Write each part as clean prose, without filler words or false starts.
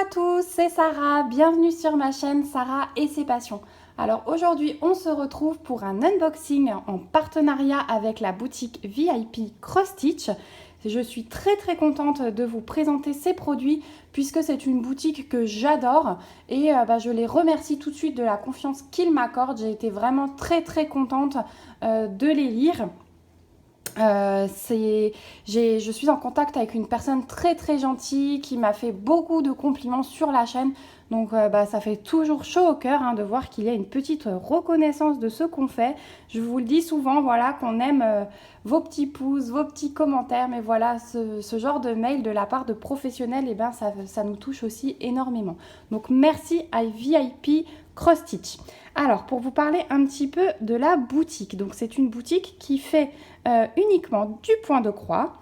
à tous, c'est Sarah, bienvenue sur ma chaîne Sarah et ses passions. Alors aujourd'hui on se retrouve pour un unboxing en partenariat avec la boutique VIP Cross Stitch. Je suis très contente de vous présenter ces produits puisque c'est une boutique que j'adore et je les remercie tout de suite de la confiance qu'ils m'accordent. J'ai été vraiment très contente de les lire. Je suis en contact avec une personne très gentille qui m'a fait beaucoup de compliments sur la chaîne. Donc ça fait toujours chaud au cœur de voir qu'il y a une petite reconnaissance de ce qu'on fait. Je vous le dis souvent, voilà, qu'on aime vos petits pouces, vos petits commentaires. Mais voilà, ce genre de mail de la part de professionnels, ça nous touche aussi énormément. Donc merci à VIP Cross Stitch. Alors, pour vous parler un petit peu de la boutique. Donc, c'est une boutique qui fait uniquement du point de croix.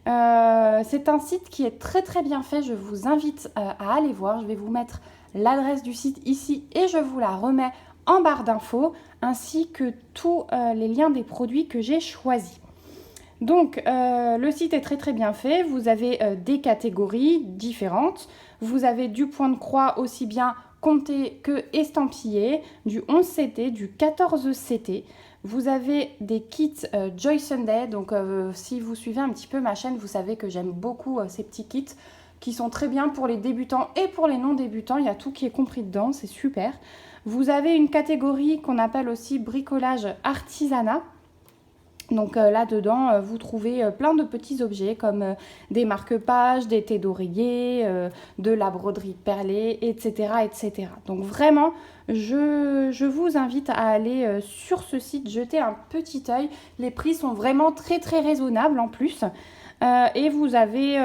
C'est un site qui est très bien fait. Je vous invite à aller voir. Je vais vous mettre l'adresse du site ici et je vous la remets en barre d'infos, ainsi que tous les liens des produits que j'ai choisis. Donc, le site est très bien fait. Vous avez des catégories différentes. Vous avez du point de croix aussi bien compté que estampillé, du 11 CT, du 14 CT. Vous avez des kits Joy Sunday. Donc, si vous suivez un petit peu ma chaîne, vous savez que j'aime beaucoup ces petits kits qui sont très bien pour les débutants et pour les non-débutants. Il y a tout qui est compris dedans, c'est super. Vous avez une catégorie qu'on appelle aussi bricolage artisanat. Donc là-dedans, vous trouvez plein de petits objets comme des marque-pages, des thés d'oreiller, de la broderie perlée, etc. Donc vraiment, je vous invite à aller sur ce site, jeter un petit œil. Les prix sont vraiment très raisonnables en plus. Et vous avez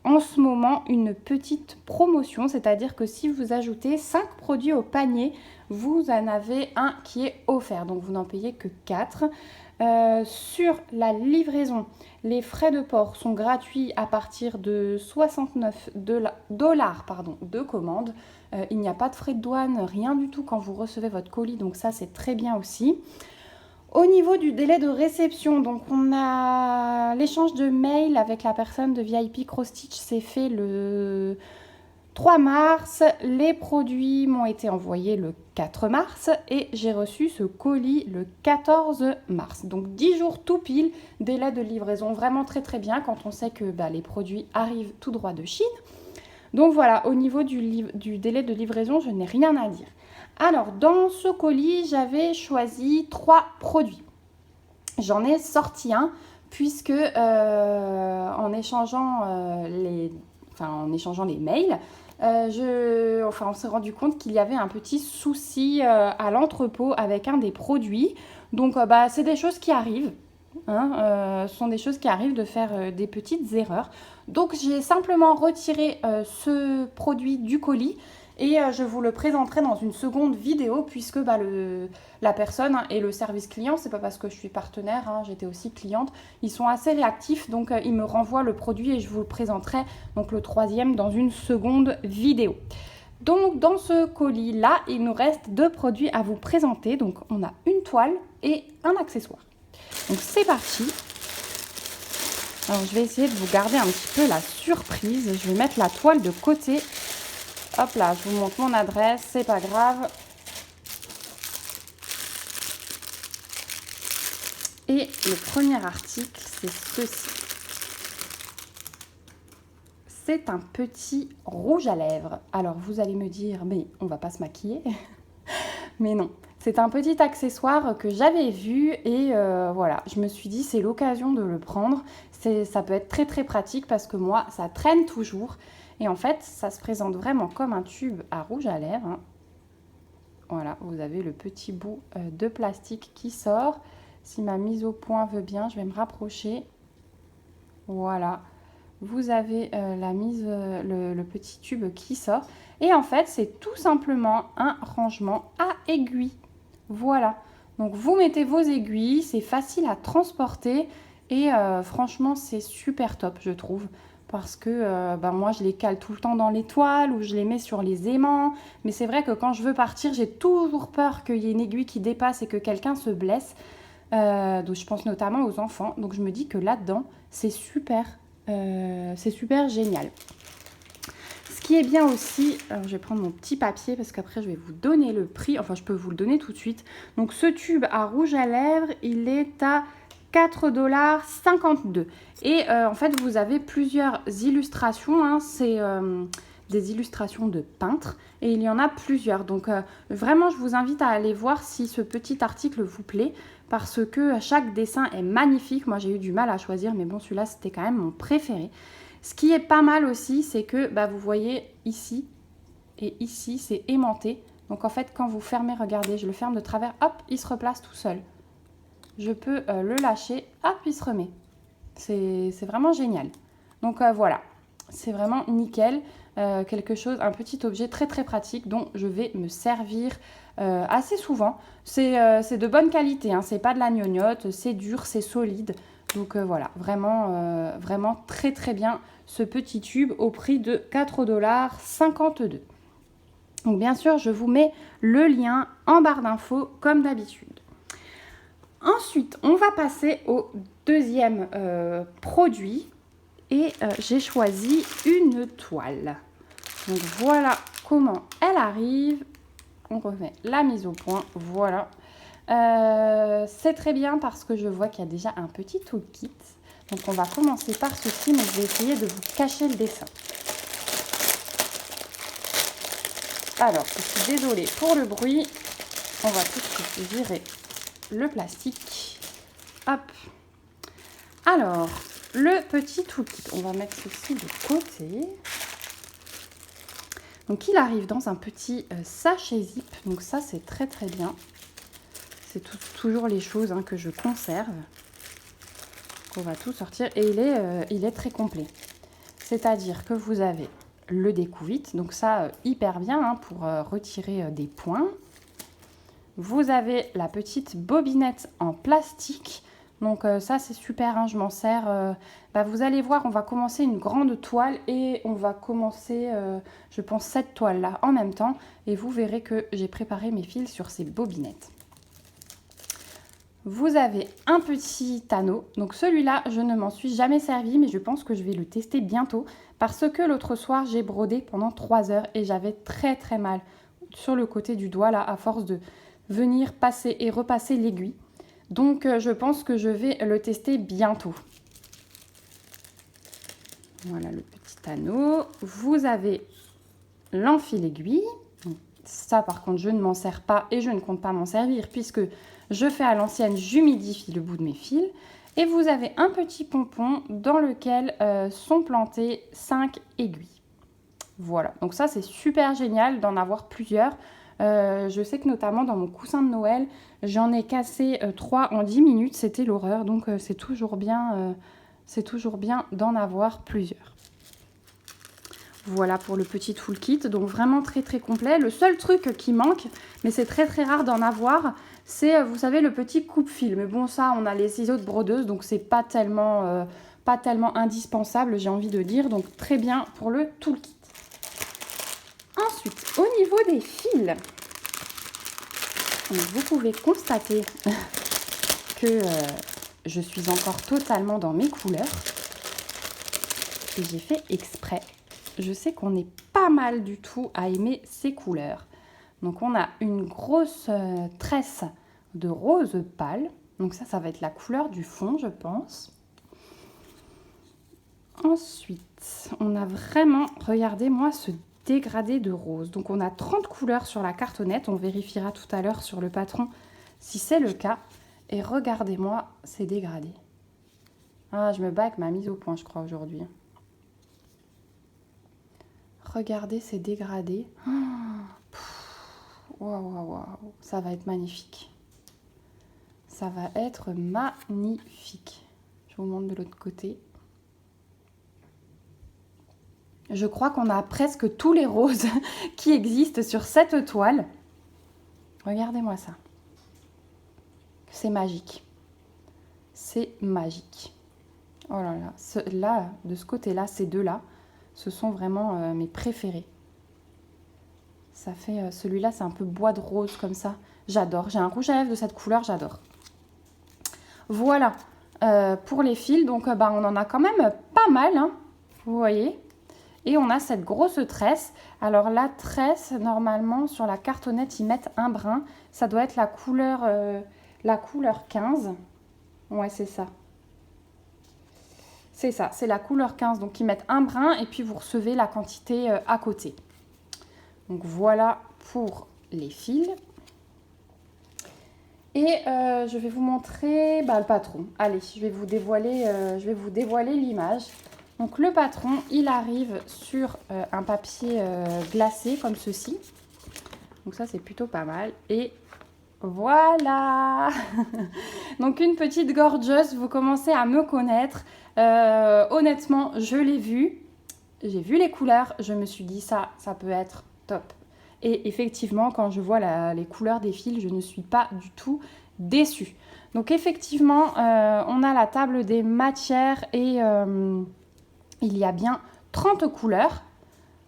en ce moment une petite promotion, c'est-à-dire que si vous ajoutez 5 produits au panier, vous en avez un qui est offert. Donc vous n'en payez que 4. Sur la livraison, les frais de port sont gratuits à partir de 69 dollars de commande. Il n'y a pas de frais de douane, rien du tout quand vous recevez votre colis, donc ça c'est très bien aussi. Au niveau du délai de réception, donc on a l'échange de mail avec la personne de VIP Cross Stitch, c'est fait le 3 mars, les produits m'ont été envoyés le 4 mars et j'ai reçu ce colis le 14 mars. Donc 10 jours tout pile, délai de livraison vraiment très bien quand on sait que les produits arrivent tout droit de Chine. Donc voilà, au niveau du délai de livraison, je n'ai rien à dire. Alors dans ce colis, j'avais choisi 3 produits. J'en ai sorti un puisque en échangeant les mails, on s'est rendu compte qu'il y avait un petit souci à l'entrepôt avec un des produits. Donc, c'est des choses qui arrivent. Ce sont des choses qui arrivent de faire des petites erreurs. Donc, j'ai simplement retiré ce produit du colis et je vous le présenterai dans une seconde vidéo puisque la personne et le service client, c'est pas parce que je suis partenaire, j'étais aussi cliente, ils sont assez réactifs, donc ils me renvoient le produit et je vous le présenterai, donc le 3e, dans une seconde vidéo. Donc dans ce colis là, il nous reste 2 produits à vous présenter. Donc on a une toile et un accessoire. Donc c'est parti. Alors je vais essayer de vous garder un petit peu la surprise. Je vais mettre la toile de côté. Hop là, je vous montre mon adresse, c'est pas grave. Et le premier article, c'est ceci. C'est un petit rouge à lèvres. Alors vous allez me dire, mais on va pas se maquiller. Mais non, c'est un petit accessoire que j'avais vu et voilà, je me suis dit c'est l'occasion de le prendre. Ça peut être très pratique parce que moi, ça traîne toujours. Et en fait, ça se présente vraiment comme un tube à rouge à lèvres. Voilà, vous avez le petit bout de plastique qui sort. Si ma mise au point veut bien, je vais me rapprocher. Voilà, vous avez le petit tube qui sort. Et en fait, c'est tout simplement un rangement à aiguilles. Voilà, donc vous mettez vos aiguilles, c'est facile à transporter et franchement, c'est super top, je trouve. Parce que moi, je les cale tout le temps dans les toiles ou je les mets sur les aimants. Mais c'est vrai que quand je veux partir, j'ai toujours peur qu'il y ait une aiguille qui dépasse et que quelqu'un se blesse. Donc je pense notamment aux enfants. Donc je me dis que là-dedans, c'est super génial. Ce qui est bien aussi, alors je vais prendre mon petit papier parce qu'après je vais vous donner le prix, enfin je peux vous le donner tout de suite. Donc ce tube à rouge à lèvres, il est à 4,52 $. Et en fait vous avez plusieurs illustrations, hein, c'est des illustrations de peintres et il y en a plusieurs. Donc vraiment je vous invite à aller voir si ce petit article vous plaît parce que chaque dessin est magnifique. Moi j'ai eu du mal à choisir mais bon celui-là c'était quand même mon préféré. Ce qui est pas mal aussi, c'est que vous voyez ici et ici, c'est aimanté. Donc en fait, quand vous fermez, regardez, je le ferme de travers, hop, il se replace tout seul. Je peux le lâcher, hop, il se remet. C'est vraiment génial. Donc voilà, c'est vraiment nickel. Quelque chose, un petit objet très très pratique dont je vais me servir assez souvent. C'est de bonne qualité, hein, c'est pas de la gnognotte, c'est dur, c'est solide. Donc voilà, vraiment très très bien ce petit tube au prix de 4,52 $. Donc bien sûr, je vous mets le lien en barre d'infos comme d'habitude. Ensuite, on va passer au deuxième produit et j'ai choisi une toile. Donc voilà comment elle arrive. On remet la mise au point, voilà. C'est très bien parce que je vois qu'il y a déjà un petit toolkit. Donc on va commencer par ceci, mais je vais essayer de vous cacher le dessin. Alors, je suis désolée pour le bruit. On va tout de suite virer le plastique. Hop. Alors, le petit toolkit. On va mettre ceci de côté. Donc il arrive dans un petit sachet zip. Donc ça c'est très très bien. C'est toujours les choses que je conserve. On va tout sortir et il est très complet. C'est-à-dire que vous avez le découvite, donc ça hyper bien pour retirer des points. Vous avez la petite bobinette en plastique. Donc ça c'est super, je m'en sers. Vous allez voir, on va commencer une grande toile et on va commencer, je pense, cette toile là en même temps. Et vous verrez que j'ai préparé mes fils sur ces bobinettes. Vous avez un petit anneau, donc celui-là je ne m'en suis jamais servi mais je pense que je vais le tester bientôt parce que l'autre soir j'ai brodé pendant 3 heures et j'avais très très mal sur le côté du doigt là à force de venir passer et repasser l'aiguille. Donc je pense que je vais le tester bientôt. Voilà le petit anneau. Vous avez l'enfile-aiguille. Ça par contre je ne m'en sers pas et je ne compte pas m'en servir puisque je fais à l'ancienne, j'humidifie le bout de mes fils. Et vous avez un petit pompon dans lequel sont plantées 5 aiguilles. Voilà, donc ça c'est super génial d'en avoir plusieurs. Je sais que notamment dans mon coussin de Noël, j'en ai cassé 3 en 10 minutes. C'était l'horreur, donc c'est toujours bien d'en avoir plusieurs. Voilà pour le petit toolkit, donc vraiment très très complet. Le seul truc qui manque, mais c'est très très rare d'en avoir, c'est, vous savez, le petit coupe-fil. Mais bon, ça, on a les ciseaux de brodeuse, donc c'est pas tellement indispensable, j'ai envie de dire. Donc très bien pour le toolkit. Ensuite, au niveau des fils, vous pouvez constater que je suis encore totalement dans mes couleurs. Et j'ai fait exprès. Je sais qu'on est pas mal du tout à aimer ces couleurs. Donc on a une grosse tresse de rose pâle. Donc ça va être la couleur du fond, je pense. Ensuite, on a vraiment, regardez-moi ce dégradé de rose. Donc on a 30 couleurs sur la cartonnette. On vérifiera tout à l'heure sur le patron si c'est le cas. Et regardez-moi ces dégradés. Ah, je me bats avec ma mise au point, je crois, aujourd'hui. Regardez ces dégradés. Waouh, ça va être magnifique. Ça va être magnifique. Je vous montre de l'autre côté. Je crois qu'on a presque tous les roses qui existent sur cette toile. Regardez-moi ça. C'est magique. C'est magique. Oh là là. Là, de ce côté-là, ces deux-là, ce sont vraiment mes préférés. Ça fait, celui-là, c'est un peu bois de rose comme ça. J'adore. J'ai un rouge à lèvres de cette couleur, j'adore. Voilà pour les fils. Donc, on en a quand même pas mal, hein, vous voyez. Et on a cette grosse tresse. Alors la tresse, normalement, sur la cartonnette, ils mettent un brin. Ça doit être la couleur 15. Ouais, c'est ça. C'est ça, c'est la couleur 15. Donc, ils mettent un brin et puis vous recevez la quantité à côté. Donc, voilà pour les fils. Et je vais vous montrer le patron. Allez, je vais vous dévoiler l'image. Donc, le patron, il arrive sur un papier glacé comme ceci. Donc, ça, c'est plutôt pas mal. Et voilà. Donc, une petite gorgeuse, vous commencez à me connaître. Honnêtement, je l'ai vu. J'ai vu les couleurs. Je me suis dit, ça peut être top. Et effectivement, quand je vois les couleurs des fils, je ne suis pas du tout déçue. Donc, effectivement, on a la table des matières et il y a bien 30 couleurs.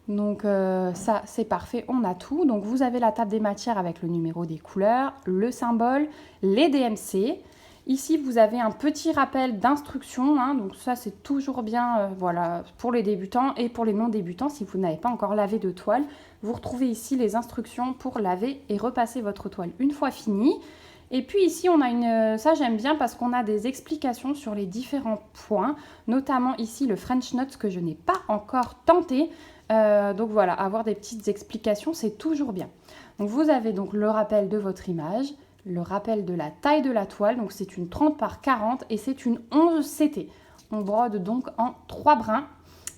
Donc ça, c'est parfait, on a tout. Donc vous avez la table des matières avec le numéro des couleurs, le symbole, les DMC. Ici, vous avez un petit rappel d'instruction. Donc ça, c'est toujours bien voilà, pour les débutants et pour les non-débutants. Si vous n'avez pas encore lavé de toile, vous retrouvez ici les instructions pour laver et repasser votre toile une fois finie. Et puis ici, on a ça j'aime bien parce qu'on a des explications sur les différents points, notamment ici le French Knot que je n'ai pas encore tenté. Donc voilà, avoir des petites explications, c'est toujours bien. Donc vous avez donc le rappel de votre image, le rappel de la taille de la toile, donc c'est une 30 par 40 et c'est une 11 CT. On brode donc en 3 brins,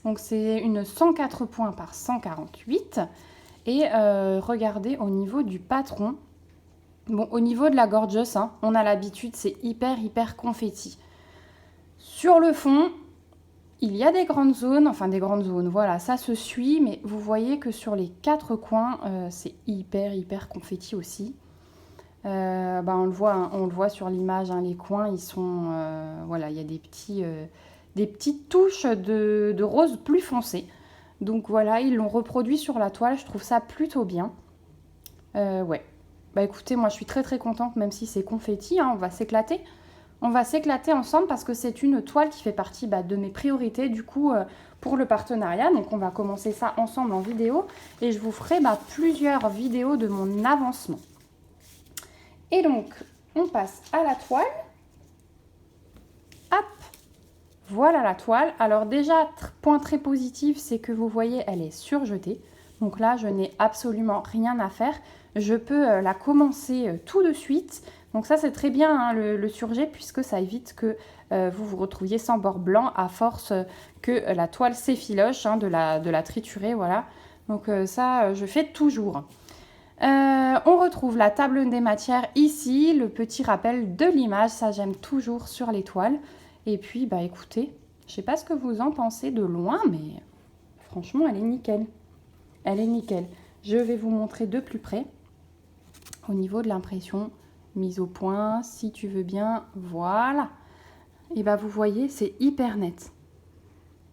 donc c'est une 104 points par 148. Et regardez au niveau du patron. Bon, au niveau de la gorgeous, on a l'habitude, c'est hyper confetti. Sur le fond, il y a des grandes zones, voilà, ça se suit, mais vous voyez que sur les 4 coins, c'est hyper confetti aussi. On le voit sur l'image, les coins, ils sont, voilà, il y a des petites touches de rose plus foncé. Donc voilà, ils l'ont reproduit sur la toile, je trouve ça plutôt bien. Ouais. Écoutez, moi je suis très contente, même si c'est confetti, on va s'éclater. On va s'éclater ensemble parce que c'est une toile qui fait partie de mes priorités du coup pour le partenariat. Donc on va commencer ça ensemble en vidéo et je vous ferai plusieurs vidéos de mon avancement. Et donc on passe à la toile. Hop, voilà la toile. Alors déjà, point très positif, c'est que vous voyez, elle est surjetée. Donc là, je n'ai absolument rien à faire. Je peux la commencer tout de suite. Donc ça, c'est très bien le surjet puisque ça évite que vous vous retrouviez sans bord blanc à force que la toile s'effiloche, de la triturer. Voilà. Donc ça, je fais toujours. On retrouve la table des matières ici, le petit rappel de l'image. Ça, j'aime toujours sur les toiles. Et puis, écoutez, je ne sais pas ce que vous en pensez de loin, mais franchement, elle est nickel. Elle est nickel. Je vais vous montrer de plus près au niveau de l'impression, mise au point, si tu veux bien, voilà. Et vous voyez, c'est hyper net.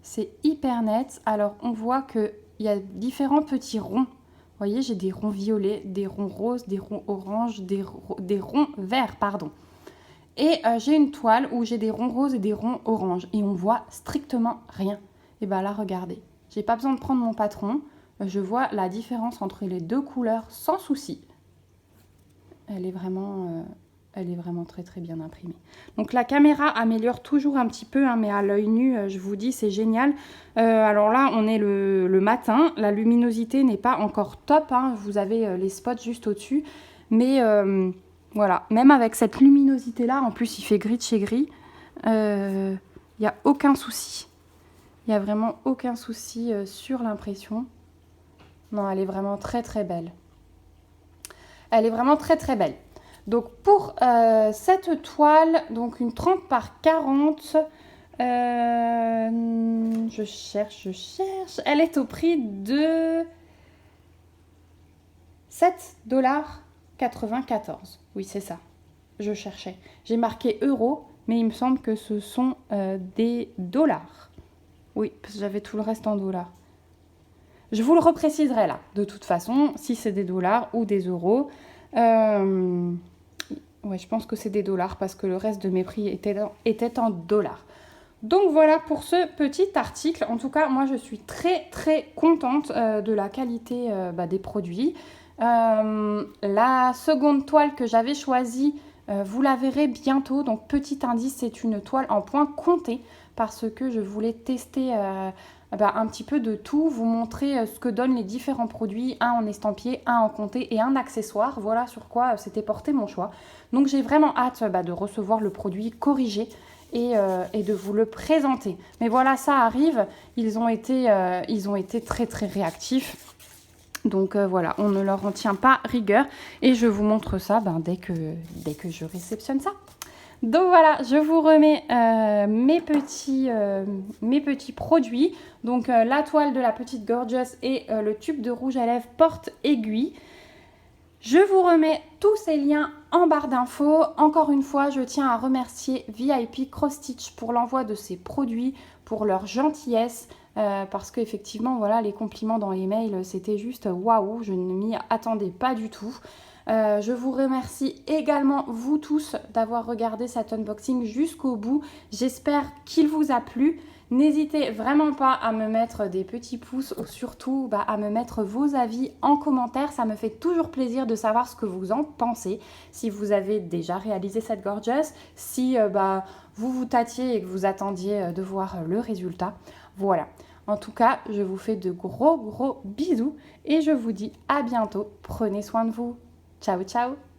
C'est hyper net. Alors, on voit qu'il y a différents petits ronds. Vous voyez, j'ai des ronds violets, des ronds roses, des ronds oranges, des ronds verts, pardon. Et j'ai une toile où j'ai des ronds roses et des ronds oranges. Et on voit strictement rien. Et là, regardez. J'ai pas besoin de prendre mon patron. Je vois la différence entre les deux couleurs sans souci. Elle est vraiment très bien imprimée. Donc la caméra améliore toujours un petit peu, mais à l'œil nu, je vous dis, c'est génial. Alors là, on est le matin. La luminosité n'est pas encore top. Vous avez les spots juste au-dessus. Mais voilà, même avec cette luminosité-là, en plus il fait gris de chez gris, il n'y a aucun souci. Il n'y a vraiment aucun souci sur l'impression. Non, elle est vraiment très belle. Elle est vraiment très belle. Donc pour cette toile, donc une 30 par 40, je cherche. Elle est au prix de 7,94 $. Oui, c'est ça. Je cherchais. J'ai marqué euros, mais il me semble que ce sont des dollars. Oui, parce que j'avais tout le reste en dollars. Je vous le repréciserai là, de toute façon, si c'est des dollars ou des euros. Ouais, je pense que c'est des dollars parce que le reste de mes prix était en dollars. Donc voilà pour ce petit article. En tout cas, moi je suis très très contente de la qualité des produits. La seconde toile que j'avais choisie, vous la verrez bientôt. Donc petit indice, c'est une toile en point compté parce que je voulais tester un petit peu de tout, vous montrer ce que donnent les différents produits, un en estampillé, un en compté et un accessoire. Voilà sur quoi s'était porté mon choix. Donc j'ai vraiment hâte de recevoir le produit corrigé et de vous le présenter. Mais voilà, ça arrive, ils ont été très très réactifs. Donc voilà, on ne leur en tient pas rigueur et je vous montre ça dès que je réceptionne ça. Donc voilà, je vous remets mes petits produits. Donc la toile de la petite Gorgeous et le tube de rouge à lèvres porte-aiguille. Je vous remets tous ces liens en barre d'infos. Encore une fois, je tiens à remercier VIP Cross Stitch pour l'envoi de ces produits, pour leur gentillesse, parce qu'effectivement, voilà, les compliments dans les mails, c'était juste waouh, je ne m'y attendais pas du tout. Je vous remercie également, vous tous, d'avoir regardé cet unboxing jusqu'au bout. J'espère qu'il vous a plu. N'hésitez vraiment pas à me mettre des petits pouces ou surtout à me mettre vos avis en commentaire. Ça me fait toujours plaisir de savoir ce que vous en pensez. Si vous avez déjà réalisé cette Gorgeous, si vous vous tâtiez et que vous attendiez de voir le résultat. Voilà. En tout cas, je vous fais de gros bisous et je vous dis à bientôt. Prenez soin de vous. Ciao, ciao!